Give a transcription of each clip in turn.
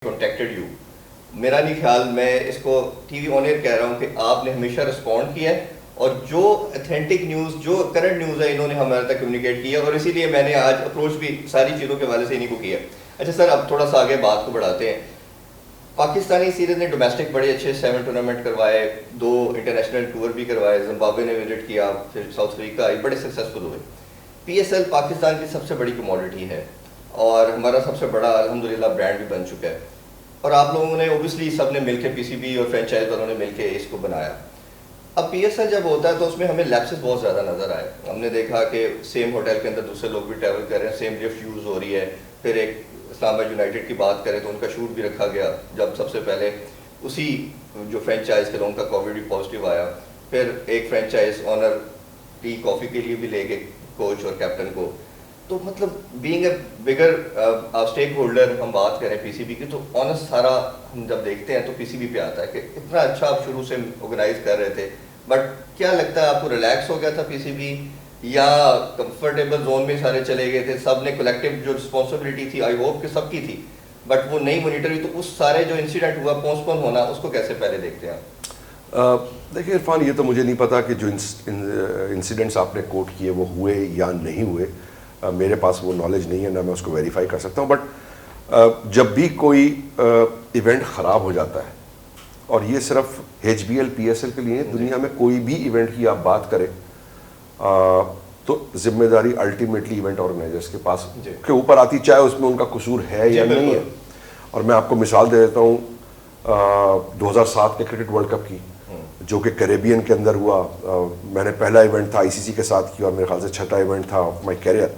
contacted you. میرا نہیں خیال، میں اس کو ٹی وی آن ایئر کہہ رہا ہوں کہ آپ نے ہمیشہ رسپونڈ کیا ہے اور جو اتھینٹک نیوز، جو کرنٹ نیوز ہے، انہوں نے ہمارے تک کمیونیکیٹ کیا اور اسی لیے میں نے آج اپروچ بھی ساری چیزوں کے حوالے سے انہیں کو کیا. اچھا سر، اب تھوڑا سا آگے بات کو بڑھاتے ہیں. پاکستانی سیریز نے ڈومیسٹک بڑے اچھے 7 ٹورنامنٹ کروائے، 2 انٹرنیشنل ٹور بھی کروائے، زمبابوے نے وزٹ کیا، پھر ساؤتھ افریقہ آئی، بڑے سکسیزفل ہوئے. پی ایس ایل پاکستان کی سب سے بڑی کموڈٹی ہے اور ہمارا سب سے بڑا الحمدللہ برانڈ بھی بن چکا ہے. اور آپ لوگوں نے اوبیسلی سب نے مل کے، پی سی بی اور فرینچائز والوں نے مل کے اس کو بنایا. اب پی ایس ایل جب ہوتا ہے تو اس میں ہمیں لیپسز بہت زیادہ نظر آئے. ہم نے دیکھا کہ سیم ہوٹل کے اندر دوسرے لوگ بھی ٹریول کر رہے ہیں، سیم لفٹ یوز ہو رہی ہے. پھر ایک اسلام آباد یونائٹیڈ کی بات کریں تو ان کا شوٹ بھی رکھا گیا جب سب سے پہلے اسی جو فرینچائز کے لوگوں کا کووڈ بھی پازیٹیو آیا. پھر ایک فرینچائز آنر ٹی کافی کے لیے بھی لے گئے کوچ اور کیپٹن کو. تو مطلب being a bigger stake holder ہم بات کریں پی سی بی کی، تو آنسٹ سارا ہم جب دیکھتے ہیں تو پی سی بی پہ آتا ہے کہ اتنا اچھا آپ شروع سے آرگنائز کر رہے تھے. بٹ کیا لگتا ہے آپ کو ریلیکس ہو گیا تھا پی سی بی یا کمفرٹیبل زون میں سارے چلے گئے تھے؟ سب نے کلیکٹیو جو رسپانسبلٹی تھی آئی ہوپ کہ سب کی تھی، بٹ وہ نہیں مانیٹر ہوئی. تو اس سارے جو انسیڈنٹ ہوا پوسٹ پون ہونا، اس کو کیسے پہلے دیکھتے ہیں آپ؟ دیکھیے عرفان، یہ تو مجھے نہیں پتا کہ جو انسیڈنٹس آپ نے کوٹ کیے وہ ہوئے یا نہیں ہوئے. میرے پاس وہ نالج نہیں ہے، نہ میں اس کو ویریفائی کر سکتا ہوں. بٹ جب بھی کوئی ایونٹ خراب ہو جاتا ہے، اور یہ صرف H B L P S L کے لیے، دنیا میں کوئی بھی ایونٹ کی آپ بات کریں تو ذمہ داری الٹیمیٹلی ایونٹ آرگنائزرس کے پاس کے اوپر آتی، چاہے اس میں ان کا قصور ہے یا نہیں ہے. اور میں آپ کو مثال دے دیتا ہوں 2007 کے کرکٹ ورلڈ کپ کی، جو کہ کیریبین کے اندر ہوا. میں نے پہلا ایونٹ تھا آئی سی سی کے ساتھ کیا اور میرے خیال سے 6واں ایونٹ تھا of my career.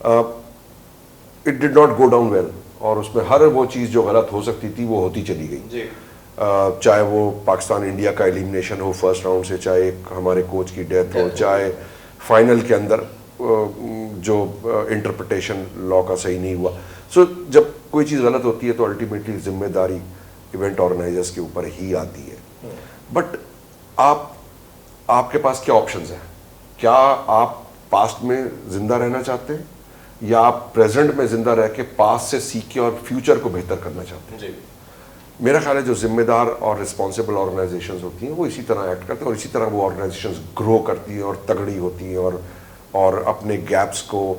It did not go down well, اور اس میں ہر وہ چیز جو غلط ہو سکتی تھی وہ ہوتی چلی گئی. چاہے وہ پاکستان انڈیا کا ایلیمنیشن ہو فرسٹ راؤنڈ سے، چاہے ہمارے کوچ کی ڈیتھ ہو، چاہے فائنل کے اندر جو انٹرپریٹیشن لا کا صحیح نہیں ہوا. سو جب کوئی چیز غلط ہوتی ہے تو الٹیمیٹلی ذمہ داری ایونٹ آرگنائزرس کے اوپر ہی آتی ہے. بٹ آپ کے پاس کیا آپشنز ہیں؟ کیا آپ پاسٹ میں زندہ رہنا چاہتے ہیں یا آپ پریزنٹ میں زندہ رہ کے پاسٹ سے سیکھ کے اور فیوچر کو بہتر کرنا چاہتے ہیں؟ میرا خیال ہے جو ذمہ دار اور رسپانسبل آرگنائزیشنز ہوتی ہیں وہ اسی طرح ایکٹ کرتے ہیں، اور اسی طرح وہ آرگنائزیشنز گرو کرتی ہیں اور تگڑی ہوتی ہیں اور اپنے گیپس کو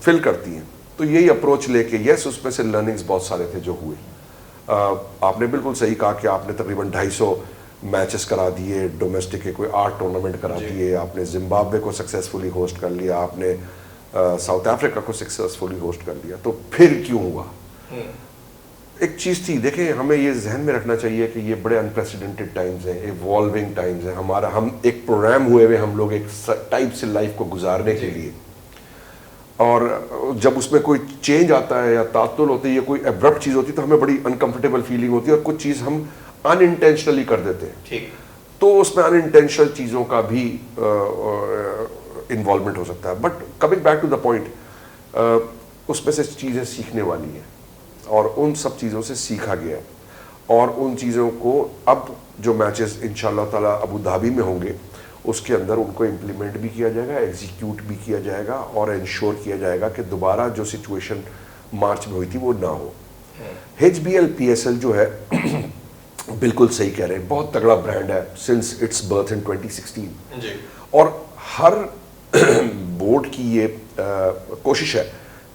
فل کرتی ہیں. تو یہی اپروچ لے کے، یس اس میں سے لرننگز بہت سارے تھے جو ہوئے. آپ نے بالکل صحیح کہا کہ آپ نے تقریباً 250 میچز کرا دیے ڈومیسٹک کے، کوئی 8 ٹورنامنٹ کرا دیے. آپ نے زمبابوے کو سکسیزفلی ہوسٹ کر لیا، آپ نے ساؤتھ افریقہ کو سکسیزفلی ہوسٹ کر لیا. تو پھر کیوں ہوا؟ ایک چیز تھی، دیکھیں ہمیں یہ ذہن میں رکھنا چاہیے کہ یہ بڑے انپریسیڈنٹڈ ٹائمز ہیں، ایوالونگ ٹائمز ہیں. ہم ایک پروگرام ہوئے ہوئے ہم لوگ ایک ٹائپ سے لائف کو گزارنے کے لیے، اور جب اس میں کوئی چینج آتا ہے یا تعطل ہوتی ہے یا کوئی ایبرپٹ چیز ہوتی ہے تو ہمیں بڑی انکمفرٹیبل فیلنگ ہوتی ہے، اور کچھ چیز ہم ان انٹینشنلی کر دیتے ہیں. تو اس میں ان انٹینشنل چیزوں کا بھی انوالومنٹ ہو سکتا ہے. But coming back to the point, اس میں سے چیزیں سیکھنے والی ہیں اور ان سب چیزوں سے سیکھا گیا ہے. اور ان چیزوں کو اب جو میچز انشاءاللہ تعالیٰ ابو دھابی میں ہوں گے اس کے اندر ان کو امپلیمنٹ بھی کیا جائے گا، ایگزیکیوٹ بھی کیا جائے گا، اور انشور کیا جائے گا کہ دوبارہ جو سچویشن مارچ میں ہوئی تھی وہ نہ ہو. H B L P S L جو ہے بالکل صحیح کہہ رہے ہیں، بہت تگڑا برانڈ ہے سنس اٹس برتھ ان 2016. اور ہر بورڈ کی یہ کوشش ہے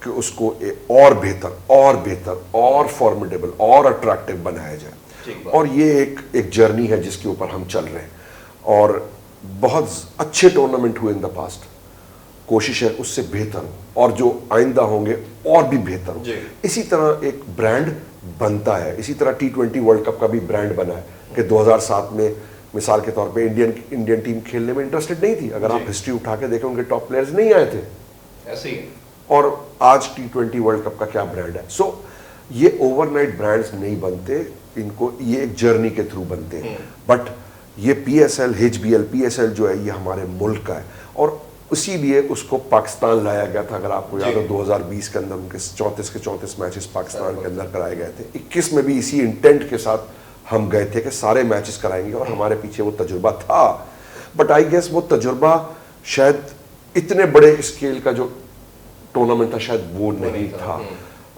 کہ اس کو اور بہتر اور فارمیڈیبل اور اٹریکٹیو بنایا جائے. اور یہ ایک جرنی ہے جس کے اوپر ہم چل رہے ہیں، اور بہت اچھے ٹورنامنٹ ہوئے ان دا پاسٹ. کوشش ہے اس سے بہتر ہو، اور جو آئندہ ہوں گے اور بھی بہتر ہو. اسی طرح ایک برانڈ بنتا ہے. اسی طرح T20 ورلڈ کپ کا بھی برانڈ بنا ہے کہ 2007 میں مثال کے طور پہ انڈین ٹیم کھیلنے میں انٹرسٹڈ نہیں تھی. اگر آپ ہسٹری اٹھا کے دیکھیں ان کے ٹاپ پلیئرز نہیں آئے تھے ایسے ہی. اور آج T20 ورلڈ کپ کا کیا برانڈ ہے. سو یہ اوور نائٹ برانڈز نہیں بنتے، ان کو یہ ایک جرنی کے تھرو بنتے ہیں. بٹ یہ P S L, H B L P S L جو ہے یہ ہمارے ملک کا ہے، اور اسی لیے اس کو پاکستان لایا گیا تھا. اگر آپ کو یاد ہو 2020 کے اندر ان کے 34 کے 34 میچز پاکستان کے اندر کرائے گئے تھے. 21 میں بھی اسی انٹینٹ کے ساتھ ہم گئے تھے کہ سارے میچز کرائیں گے، اور ہمارے پیچھے وہ تجربہ تھا. بٹ آئی گیس وہ تجربہ شاید اتنے بڑے اسکیل کا جو ٹورنامنٹ تھا شاید وہ نہیں تھا.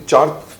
4